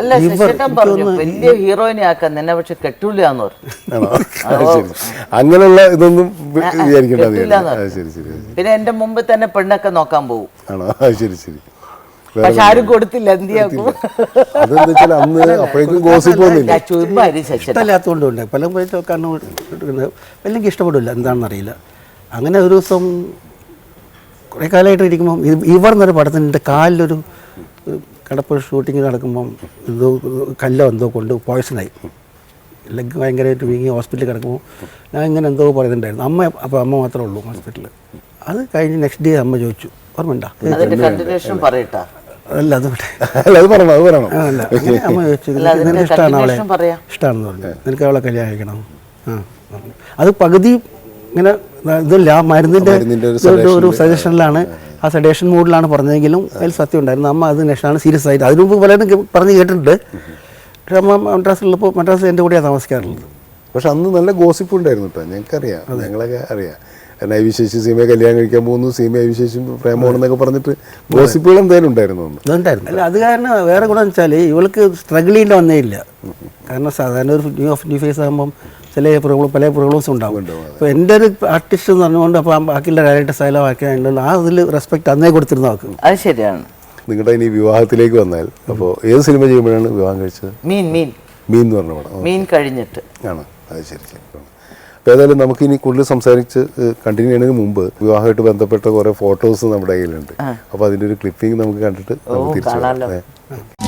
അല്ല ശശിയേട്ടൻ പറഞ്ഞു വലിയ ഹീറോയിനെ ആക്കാൻ നിന്നെ പക്ഷെ കെട്ടൂലെന്ന് പറഞ്ഞു. അങ്ങനെയുള്ള ഇതൊന്നും വിചാരിക്കണ്ട. പിന്നെ എന്റെ മുമ്പ് തന്നെ പെണ്ണൊക്കെ നോക്കാൻ പോകും. ആണോ? ശരി ശരി. പക്ഷെ ആരും കൊടുത്തില്ല. എന്തിയാക്കും അതെന്താ വെച്ചാൽ അന്ന് അപ്പോഴേക്കും ഗോസിപ്പൊന്നുമില്ല. ഇഷ്ടമില്ലാത്തതുകൊണ്ടുണ്ട് പല കാരണം അല്ലെങ്കിൽ ഇഷ്ടപ്പെടില്ല എന്താണെന്നറിയില്ല. അങ്ങനെ ഒരു ദിവസം കുറേ കാലമായിട്ട് ഇരിക്കുമ്പം ഇവർ എന്നൊരു പടത്തിന് എൻ്റെ കാലിലൊരു കടപ്പുഴ ഷൂട്ടിങ് നടക്കുമ്പം എന്തോ കല്ലോ എന്തോ കൊണ്ട് പോയ്സണായി. ലെഗ് ഭയങ്കരമായിട്ട് വീങ്ങി ഹോസ്പിറ്റലിൽ കിടക്കുമ്പോൾ ഞാൻ ഇങ്ങനെ എന്തോ പറയുന്നുണ്ടായിരുന്നു. അപ്പോൾ അമ്മ മാത്രമേ ഉള്ളൂ ഹോസ്പിറ്റലിൽ. അത് കഴിഞ്ഞ് നെക്സ്റ്റ് ഡേ അമ്മ ചോദിച്ചു ഓർമ്മയുണ്ടോ? അല്ല അത് അല്ല അമ്മ ചോദിച്ചു നിനക്ക് ഇഷ്ടമാണ് അവളെ ഇഷ്ടമാണെന്ന് പറഞ്ഞു. നിനക്ക് അവളെ കല്യാണം കഴിക്കണം. അത് പകുതി ഇങ്ങനെ ഇതില്ല മരുന്നിൻ്റെ ഒരു സജഷനിലാണ് ആ സഡേഷൻ മൂഡിലാണ് പറഞ്ഞതെങ്കിലും അതിൽ സത്യം ഉണ്ടായിരുന്നു. അമ്മ അത് നെക്സ്റ്റാണ് സീരിയസ് ആയിട്ട് അതിന് മുമ്പ് പലരും പറഞ്ഞ് കേട്ടിട്ടുണ്ട്. പക്ഷെ അമ്മ മദ്രാസിലുള്ളപ്പോൾ മദ്രാസ് എൻ്റെ കൂടെയാണ് താമസിക്കാറുള്ളത്. പക്ഷെ അന്ന് നല്ല ഗോസിപ്പ് ഉണ്ടായിരുന്നു കേട്ടോ. ഞങ്ങൾക്കറിയാം, ഞങ്ങളൊക്കെ അറിയാം. ഐ വി ശശി സീമയെ കല്യാണം കഴിക്കാൻ പോകുന്നു, സീമ ഐ വി ശശി പ്രേമമാണെന്നൊക്കെ പറഞ്ഞിട്ട് ഗോസിപ്പുകൾ എന്തായാലും ഉണ്ടായിരുന്നു. അതുണ്ടായിരുന്നു. അല്ല അത് കാരണം വേറെ ഗുണം വെച്ചാൽ ഇവൾക്ക് സ്ട്രഗിൾ ചെയ്യേണ്ടി വന്നേ ഇല്ല. കാരണം സാധാരണ ഒരു ന്യൂ ഫേസ് ആകുമ്പം പല പ്രോബ്ലംസ് ഉണ്ടാവും. അപ്പോൾ എൻ്റെ ഒരു ആർട്ടിസ്റ്റ് എന്ന് പറഞ്ഞുകൊണ്ട് അപ്പോൾ ബാക്കിയുള്ള ഡയറക്ടർ സ്റ്റൈലോ ആക്കിയുള്ള ആ അതിൽ റെസ്പെക്ട് അന്നേ കൊടുത്തിരുന്നു നോക്കും. അത് ശരിയാണ്. നിങ്ങളുടെ ഇനി വിവാഹത്തിലേക്ക് വന്നാൽ അപ്പോൾ ഏത് സിനിമ ചെയ്യുമ്പോഴാണ് വിവാഹം കഴിച്ചത്? മീൻ എന്ന് പറഞ്ഞ പടം. മീൻ കഴിഞ്ഞിട്ട് ആണ്. അത് ശരി ശരി. അപ്പോൾ ഏതായാലും നമുക്കിനി കൂടുതൽ സംസാരിച്ച് കണ്ടിന്യൂ ചെയ്യുന്നതിന് മുമ്പ് വിവാഹമായിട്ട് ബന്ധപ്പെട്ട കുറേ ഫോട്ടോസ് നമ്മുടെ കയ്യിലുണ്ട്. അപ്പോൾ അതിൻ്റെ ഒരു ക്ലിപ്പിംഗ് നമുക്ക് കണ്ടിട്ട് നമുക്ക് തിരിച്ചു